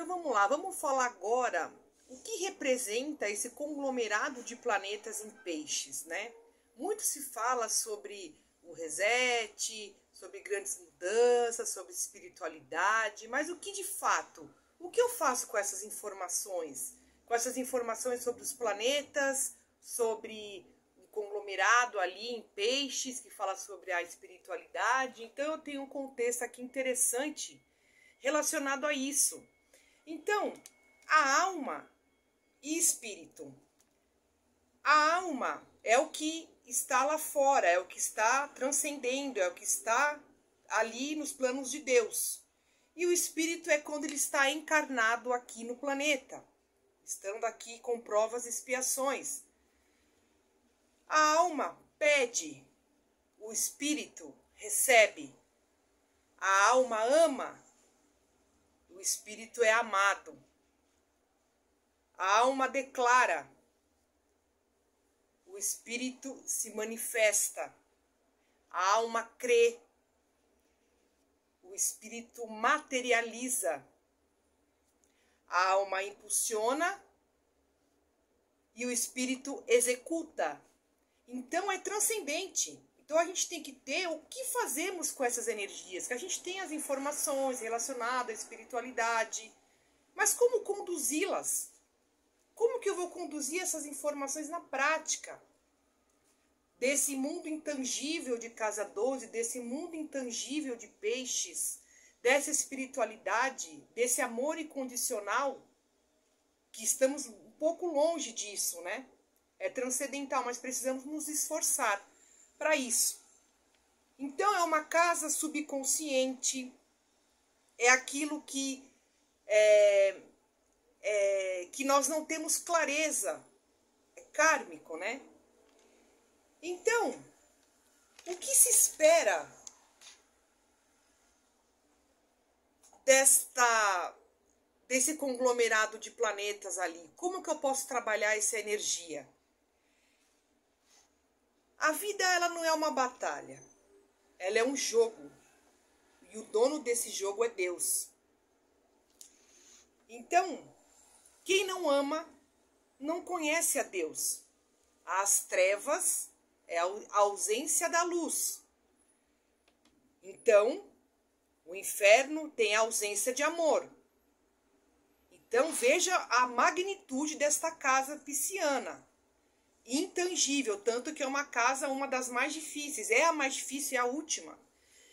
Então vamos lá, vamos falar agora o que representa esse conglomerado de planetas em peixes, né? Muito se fala sobre o reset, sobre grandes mudanças, sobre espiritualidade, mas o que de fato, o que eu faço com essas informações? Com essas informações sobre os planetas, sobre um conglomerado ali em peixes, que fala sobre a espiritualidade. Então eu tenho um contexto aqui interessante relacionado a isso. Então, a alma e espírito. A alma é o que está lá fora, é o que está transcendendo, é o que está ali nos planos de Deus. E o espírito é quando ele está encarnado aqui no planeta, estando aqui com provas e expiações. A alma pede, o espírito recebe. A alma ama, o espírito é amado. A alma declara, o espírito se manifesta. A alma crê, o espírito materializa. A alma impulsiona e o espírito executa. Então é transcendente. Então a gente tem que ter o que fazemos com essas energias, que a gente tem as informações relacionadas à espiritualidade, mas como conduzi-las? Como que eu vou conduzir essas informações na prática? Desse mundo intangível de casa 12, desse mundo intangível de peixes, dessa espiritualidade, desse amor incondicional, que estamos um pouco longe disso, né? É transcendental, mas precisamos nos esforçar para isso. Então é uma casa subconsciente, é aquilo que que nós não temos clareza, é kármico, né? Então, o que se espera desse conglomerado de planetas ali? Como que eu posso trabalhar essa energia? A vida, ela não é uma batalha, ela é um jogo, e o dono desse jogo é Deus. Então, quem não ama, não conhece a Deus. As trevas é a ausência da luz. Então, o inferno tem a ausência de amor. Então, veja a magnitude desta casa pisciana. Intangível, tanto que é uma casa, uma das mais difíceis. É a mais difícil, é a última.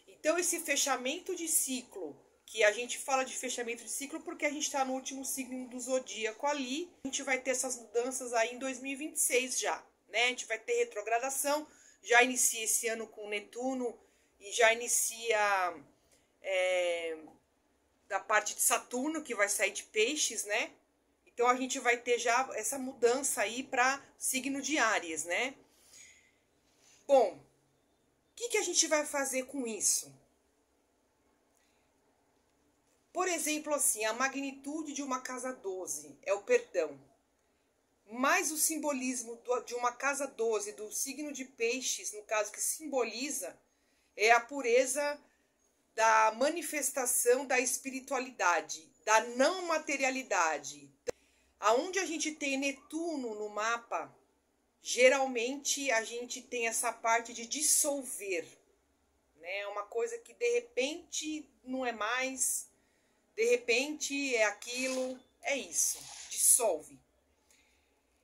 Então, esse fechamento de ciclo, que a gente fala de fechamento de ciclo porque a gente está no último signo do zodíaco ali. A gente vai ter essas mudanças aí em 2026 já, né? A gente vai ter retrogradação, já inicia esse ano com Netuno e já inicia da parte de Saturno, que vai sair de Peixes, né? Então a gente vai ter já essa mudança aí para signo de Áries, né? Bom, o que a gente vai fazer com isso? Por exemplo, assim, a magnitude de uma casa 12 é o perdão. Mas o simbolismo de uma casa 12, do signo de Peixes, no caso que simboliza, é a pureza da manifestação da espiritualidade, da não materialidade. Aonde a gente tem Netuno no mapa, geralmente a gente tem essa parte de dissolver, né? Uma coisa que de repente não é mais, de repente é aquilo, é isso, dissolve.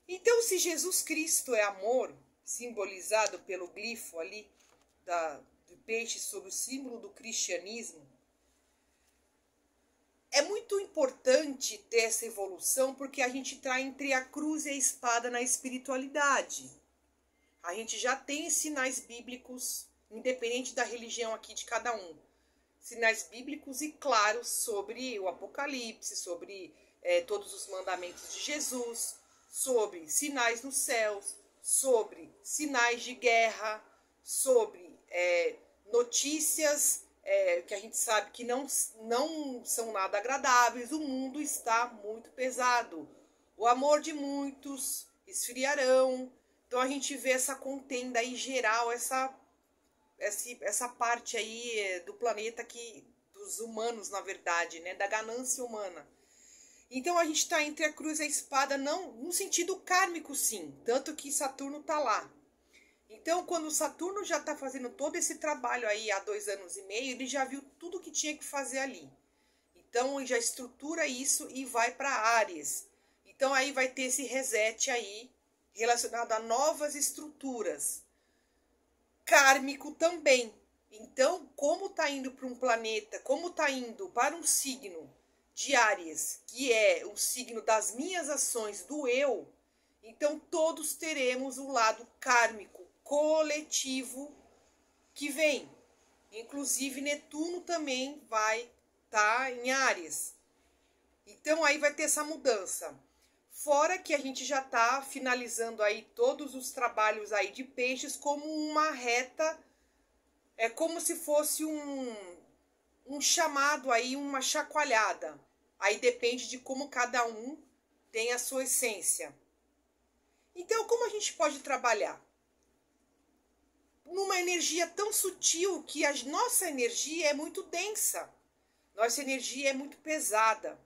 Então, se Jesus Cristo é amor, simbolizado pelo glifo ali do peixe sobre o símbolo do cristianismo, é muito importante ter essa evolução porque a gente está entre a cruz e a espada na espiritualidade. A gente já tem sinais bíblicos, independente da religião aqui de cada um. Sinais bíblicos e claros sobre o Apocalipse, sobre todos os mandamentos de Jesus, sobre sinais nos céus, sobre sinais de guerra, sobre notícias que a gente sabe que não são nada agradáveis. O mundo está muito pesado. O amor de muitos esfriarão. Então a gente vê essa contenda aí geral, essa parte aí do planeta, dos humanos, na verdade, né, da ganância humana. Então a gente está entre a cruz e a espada, não no sentido kármico, sim, tanto que Saturno está lá. Então, quando Saturno já está fazendo todo esse trabalho aí há 2 anos e meio, ele já viu tudo que tinha que fazer ali. Então, ele já estrutura isso e vai para Áries. Então, aí vai ter esse reset aí, relacionado a novas estruturas. Kármico também. Então, como está indo para um planeta, como está indo para um signo de Áries, que é o signo das minhas ações, do eu, então todos teremos o lado kármico, coletivo que vem. Inclusive Netuno também vai estar em Áries. Então aí vai ter essa mudança. Fora que a gente já está finalizando aí todos os trabalhos aí de peixes como uma reta, é como se fosse um chamado aí, uma chacoalhada. Aí depende de como cada um tem a sua essência. Então, como a gente pode trabalhar? Numa energia tão sutil que a nossa energia é muito densa. Nossa energia é muito pesada.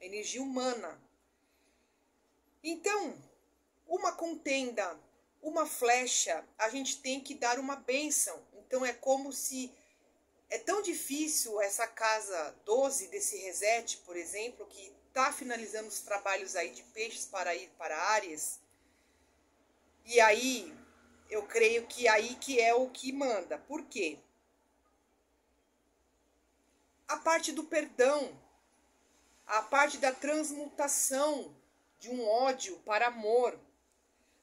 A energia humana. Então, uma contenda, uma flecha, a gente tem que dar uma bênção. Então, é como se... É tão difícil essa casa 12 desse reset, por exemplo, que está finalizando os trabalhos aí de peixes para ir para Áries. E aí, eu creio que aí que é o que manda. Por quê? A parte do perdão, a parte da transmutação de um ódio para amor,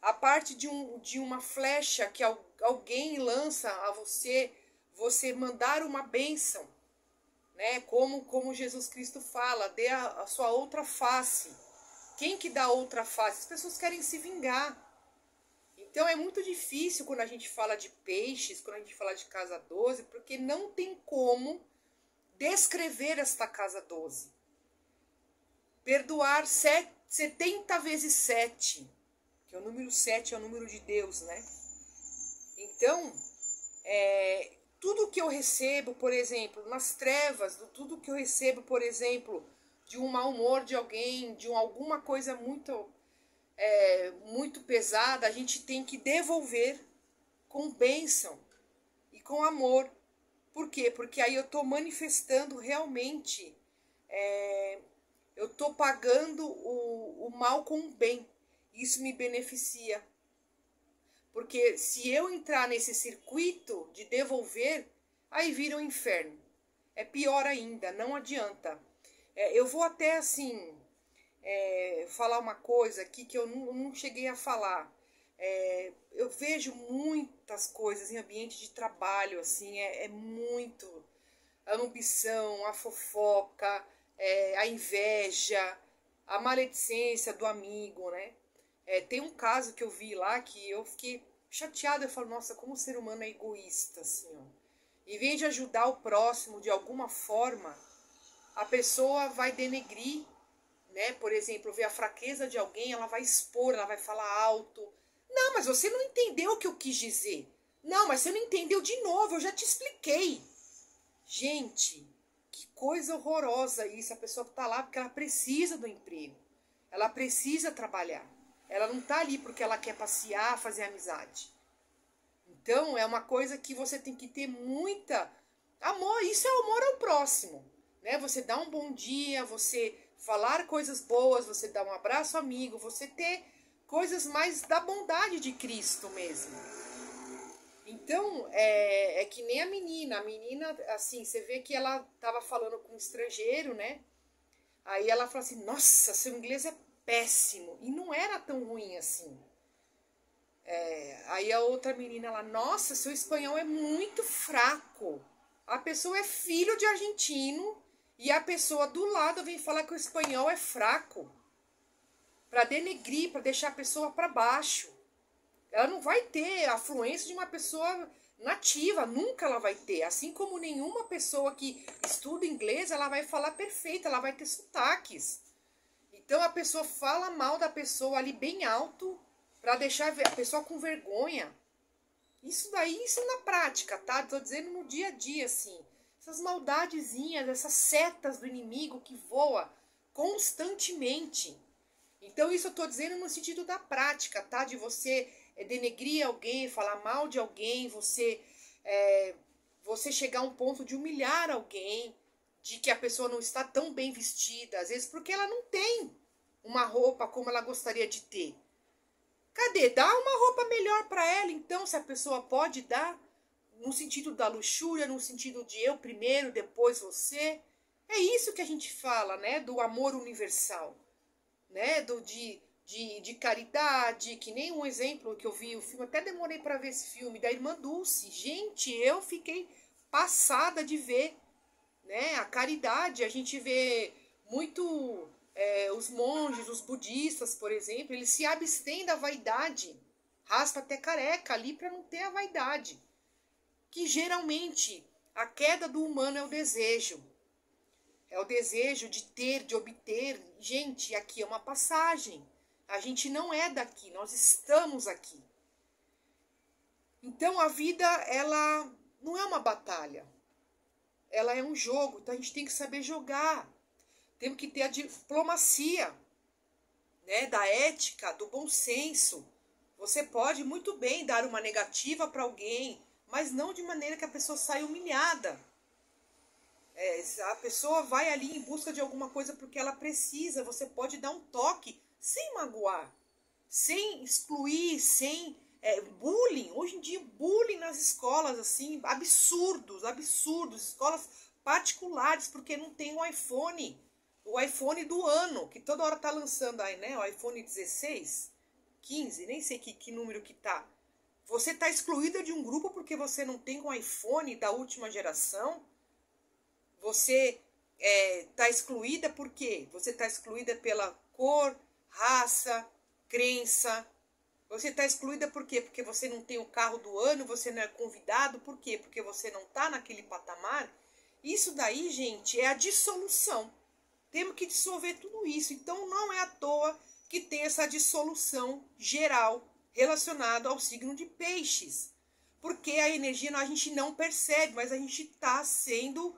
a parte de uma flecha que alguém lança a você, você mandar uma bênção, né? Como Jesus Cristo fala, dê a sua outra face. Quem que dá outra face? As pessoas querem se vingar. Então é muito difícil quando a gente fala de peixes, quando a gente fala de casa 12, porque não tem como descrever esta casa 12. Perdoar 70 vezes 7, que o número 7 é o número de Deus, né? Então, tudo que eu recebo, por exemplo, nas trevas, tudo que eu recebo, por exemplo, de um mau humor de alguém, de alguma coisa muito pesada, a gente tem que devolver com bênção e com amor. Por quê? Porque aí eu estou manifestando realmente, eu estou pagando o mal com o bem. Isso me beneficia. Porque se eu entrar nesse circuito de devolver, aí vira um inferno. É pior ainda, não adianta. Eu vou até assim... falar uma coisa aqui que eu não cheguei a falar. Eu vejo muitas coisas em ambiente de trabalho, assim, muito a ambição, a fofoca, a inveja, a maledicência do amigo, né? Tem um caso que eu vi lá que eu fiquei chateada, eu falo, nossa, como o ser humano é egoísta, assim, ó. Em vez de ajudar o próximo de alguma forma, a pessoa vai denegrir, né? Por exemplo, ver a fraqueza de alguém, ela vai expor, ela vai falar alto. Não, mas você não entendeu o que eu quis dizer. Não, mas você não entendeu de novo, eu já te expliquei. Gente, que coisa horrorosa isso. A pessoa tá lá porque ela precisa do emprego. Ela precisa trabalhar. Ela não tá ali porque ela quer passear, fazer amizade. Então, é uma coisa que você tem que ter muita amor. Isso é amor ao próximo, né? Você dá um bom dia, você falar coisas boas, você dar um abraço amigo, você ter coisas mais da bondade de Cristo mesmo. Então, é que nem a menina, assim, você vê que ela tava falando com um estrangeiro, né? Aí ela falou assim, nossa, seu inglês é péssimo. E não era tão ruim assim. Aí a outra menina lá, nossa, seu espanhol é muito fraco. A pessoa é filho de argentino e a pessoa do lado vem falar que o espanhol é fraco. Para denegrir, para deixar a pessoa para baixo. Ela não vai ter a fluência de uma pessoa nativa, nunca ela vai ter. Assim como nenhuma pessoa que estuda inglês, ela vai falar perfeito, ela vai ter sotaques. Então a pessoa fala mal da pessoa ali bem alto, para deixar a pessoa com vergonha. Isso daí, isso na prática, tá? Tô dizendo no dia a dia, assim. Essas maldadezinhas, essas setas do inimigo que voa constantemente. Então isso eu tô dizendo no sentido da prática, tá? De você denegrir alguém, falar mal de alguém, você chegar a um ponto de humilhar alguém, de que a pessoa não está tão bem vestida, às vezes porque ela não tem uma roupa como ela gostaria de ter. Cadê? Dá uma roupa melhor para ela, então, se a pessoa pode dar, no sentido da luxúria, no sentido de eu primeiro, depois você. É isso que a gente fala, né? Do amor universal, né? De caridade, que nem um exemplo que eu vi, o filme, até demorei para ver esse filme, da Irmã Dulce. Gente, eu fiquei passada de ver, né? A caridade, a gente vê muito os monges, os budistas, por exemplo, eles se abstêm da vaidade, raspa até careca ali para não ter a vaidade, que geralmente a queda do humano é o desejo de ter, de obter. Gente, aqui é uma passagem, a gente não é daqui, nós estamos aqui. Então a vida, ela não é uma batalha, ela é um jogo, então a gente tem que saber jogar. Temos que ter a diplomacia, né, da ética, do bom senso. Você pode muito bem dar uma negativa para alguém, mas não de maneira que a pessoa saia humilhada. A pessoa vai ali em busca de alguma coisa porque ela precisa. Você pode dar um toque sem magoar, sem excluir, sem bullying. Hoje em dia, bullying nas escolas, assim, absurdos. Escolas particulares, porque não tem um iPhone. O iPhone do ano, que toda hora tá lançando aí, né? O iPhone 16, 15, nem sei que número que tá. Você tá excluída de um grupo porque você não tem um iPhone da última geração. Você tá excluída por quê? Você tá excluída pela cor, raça, crença. Você tá excluída por quê? Porque você não tem o carro do ano, você não é convidado. Por quê? Porque você não tá naquele patamar. Isso daí, gente, é a dissolução. Temos que dissolver tudo isso. Então não é à toa que tem essa dissolução geral relacionada ao signo de Peixes. Porque a energia a gente não percebe, mas a gente está sendo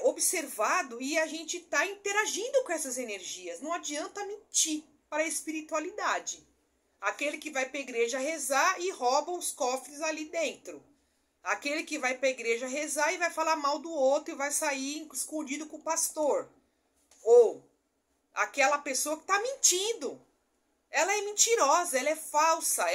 observado e a gente está interagindo com essas energias. Não adianta mentir para a espiritualidade. Aquele que vai para a igreja rezar e rouba os cofres ali dentro. Aquele que vai para a igreja rezar e vai falar mal do outro e vai sair escondido com o pastor. Ou aquela pessoa que está mentindo. Ela é mentirosa, ela é falsa.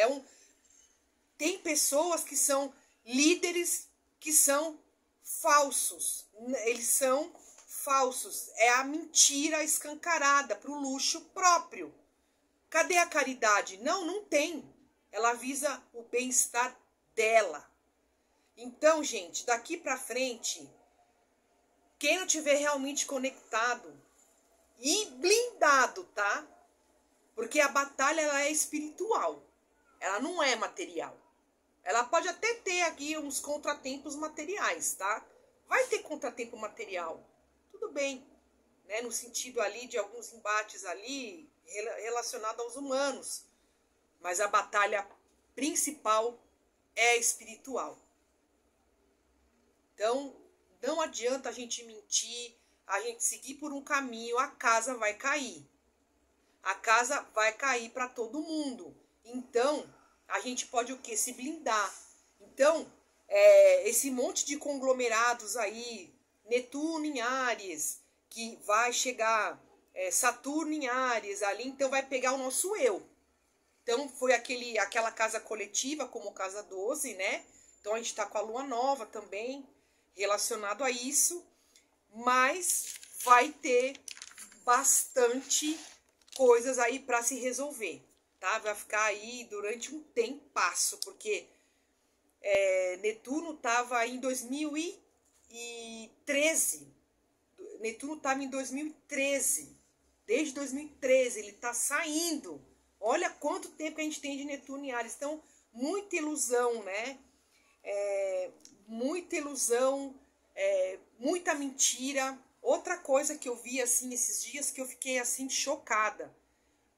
Tem pessoas que são líderes que são falsos. Eles são falsos. É a mentira escancarada para o luxo próprio. Cadê a caridade? Não tem. Ela visa o bem-estar dela. Então, gente, daqui para frente, quem não tiver realmente conectado e blindado, tá? Porque a batalha, ela é espiritual. Ela não é material. Ela pode até ter aqui uns contratempos materiais, tá? Vai ter contratempo material. Tudo bem, né? No sentido ali de alguns embates ali relacionados aos humanos. Mas a batalha principal é espiritual. Então, não adianta a gente mentir, a gente seguir por um caminho, a casa vai cair. A casa vai cair para todo mundo. Então, a gente pode o quê? Se blindar. Então, esse monte de conglomerados aí, Netuno em Áries, que vai chegar, Saturno em Áries ali, então vai pegar o nosso eu. Então, foi aquela casa coletiva, como casa 12, né? Então, a gente está com a lua nova também, relacionado a isso. Mas vai ter bastante coisas aí para se resolver, tá? Vai ficar aí durante um tempasso, porque Netuno estava em 2013. Netuno estava em 2013. Desde 2013 ele está saindo. Olha quanto tempo que a gente tem de Netuno em Áries. Então, muita ilusão, né? Muita ilusão, muita mentira. Outra coisa que eu vi assim esses dias que eu fiquei assim chocada.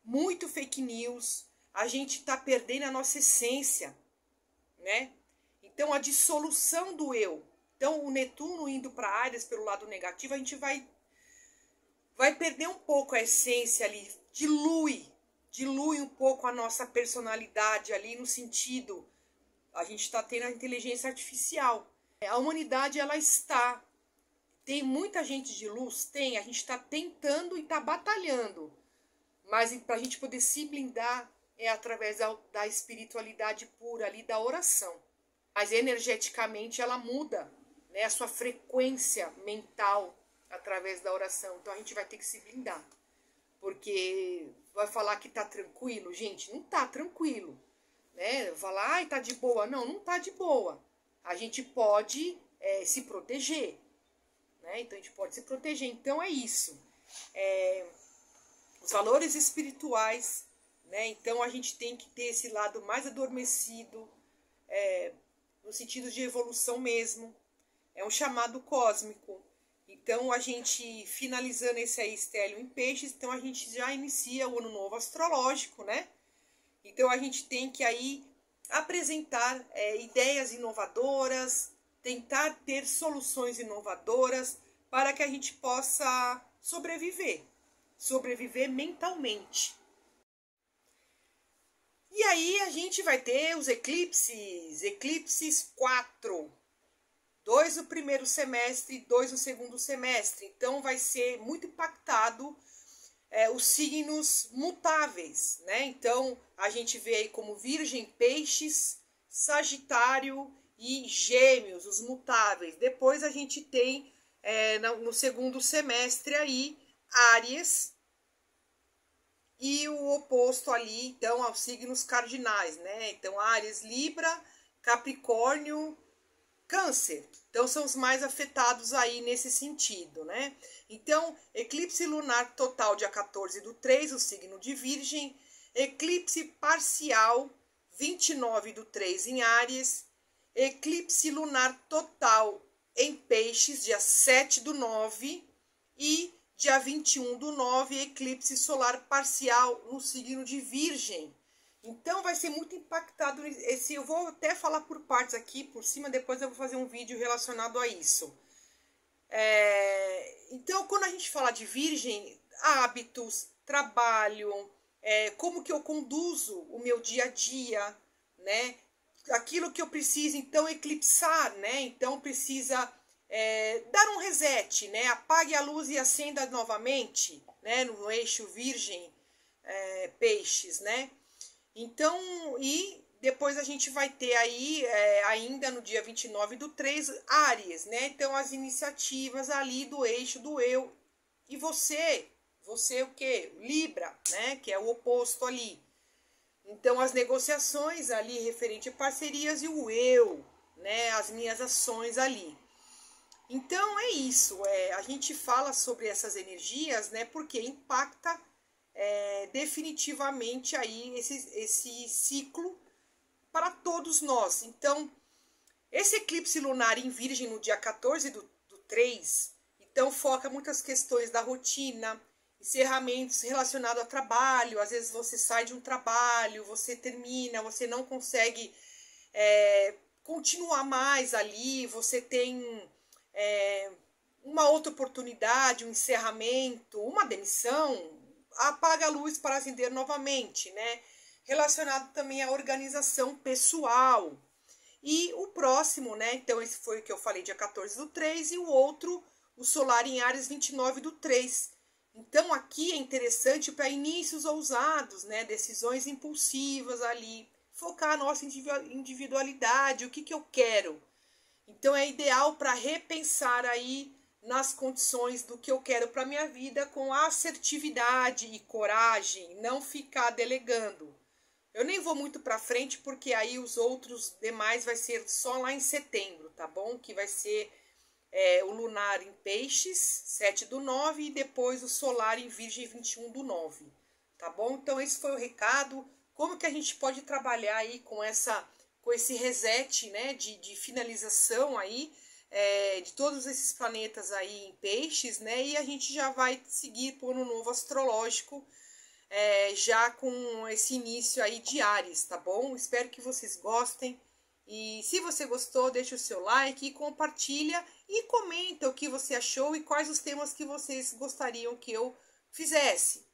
Muito fake news. A gente está perdendo a nossa essência, né? Então a dissolução do eu. Então o Netuno indo para Áries pelo lado negativo, a gente vai vai perder um pouco a essência ali, dilui um pouco a nossa personalidade ali no sentido, a gente está tendo a inteligência artificial. A humanidade, ela está, tem muita gente de luz? Tem, a gente está tentando e está batalhando, mas para a gente poder se blindar é através da espiritualidade pura ali, da oração. Mas energeticamente ela muda, né, a sua frequência mental através da oração. Então a gente vai ter que se blindar. Porque vai falar que tá tranquilo, gente, não tá tranquilo, né? Falar, ai, tá de boa. Não, não tá de boa. A gente pode se proteger, né? Então a gente pode se proteger. Então é isso. Os valores espirituais, né? Então a gente tem que ter esse lado mais adormecido, no sentido de evolução mesmo. É um chamado cósmico. Então, a gente, finalizando esse aí, estélio em peixes, então a gente já inicia o ano novo astrológico, né? Então, a gente tem que aí apresentar ideias inovadoras, tentar ter soluções inovadoras para que a gente possa sobreviver mentalmente. E aí, a gente vai ter os eclipses 4. 2 no primeiro semestre e 2 no segundo semestre. Então vai ser muito impactado os signos mutáveis, né? Então a gente vê aí como Virgem, Peixes, Sagitário e Gêmeos, os mutáveis. Depois a gente tem no segundo semestre aí Áries e o oposto ali, então, aos signos cardinais, né? Então Áries, Libra, Capricórnio, Câncer. Então são os mais afetados aí nesse sentido, né? Então, eclipse lunar total dia 14/3, o signo de Virgem, eclipse parcial 29/3 em Áries, eclipse lunar total em Peixes dia 7/9 e dia 21/9, eclipse solar parcial no signo de Virgem. Então vai ser muito impactado esse, eu vou até falar por partes aqui, por cima, depois eu vou fazer um vídeo relacionado a isso. Então, quando a gente fala de Virgem, hábitos, trabalho, como que eu conduzo o meu dia a dia, né? Aquilo que eu preciso, então, eclipsar, né? Então, precisa dar um reset, né? Apague a luz e acenda novamente, né? No eixo Virgem, Peixes, né? Então, e depois a gente vai ter aí, ainda no dia 29/3, Áries, né? Então, as iniciativas ali do eixo do eu. E você o quê? Libra, né? Que é o oposto ali. Então, as negociações ali referente a parcerias e o eu, né? As minhas ações ali. Então, é isso. A gente fala sobre essas energias, né? Porque impacta definitivamente aí esse ciclo para todos nós. Então, esse eclipse lunar em Virgem no dia 14/3, então foca muitas questões da rotina, encerramentos relacionados ao trabalho. Às vezes você sai de um trabalho, você termina, você não consegue continuar mais ali, você tem uma outra oportunidade, um encerramento, uma demissão, apaga a luz para acender novamente, né? Relacionado também à organização pessoal. E o próximo, né? Então, esse foi o que eu falei, dia 14/3, e o outro, o solar em Áries, 29/3. Então, aqui é interessante para inícios ousados, né? Decisões impulsivas ali, focar a nossa individualidade, o que eu quero. Então, é ideal para repensar aí nas condições do que eu quero para minha vida com assertividade e coragem, não ficar delegando. Eu nem vou muito para frente porque aí os outros demais vai ser só lá em setembro, tá bom? Que vai ser o lunar em Peixes, 7/9, e depois o solar em Virgem, 21/9, tá bom? Então esse foi o recado, como que a gente pode trabalhar aí com esse reset, né, de finalização aí, de todos esses planetas aí em Peixes, né? E a gente já vai seguir por um novo astrológico, já com esse início aí de Áries, tá bom? Espero que vocês gostem. E se você gostou, deixa o seu like e compartilha. e comenta o que você achou e quais os temas que vocês gostariam que eu fizesse.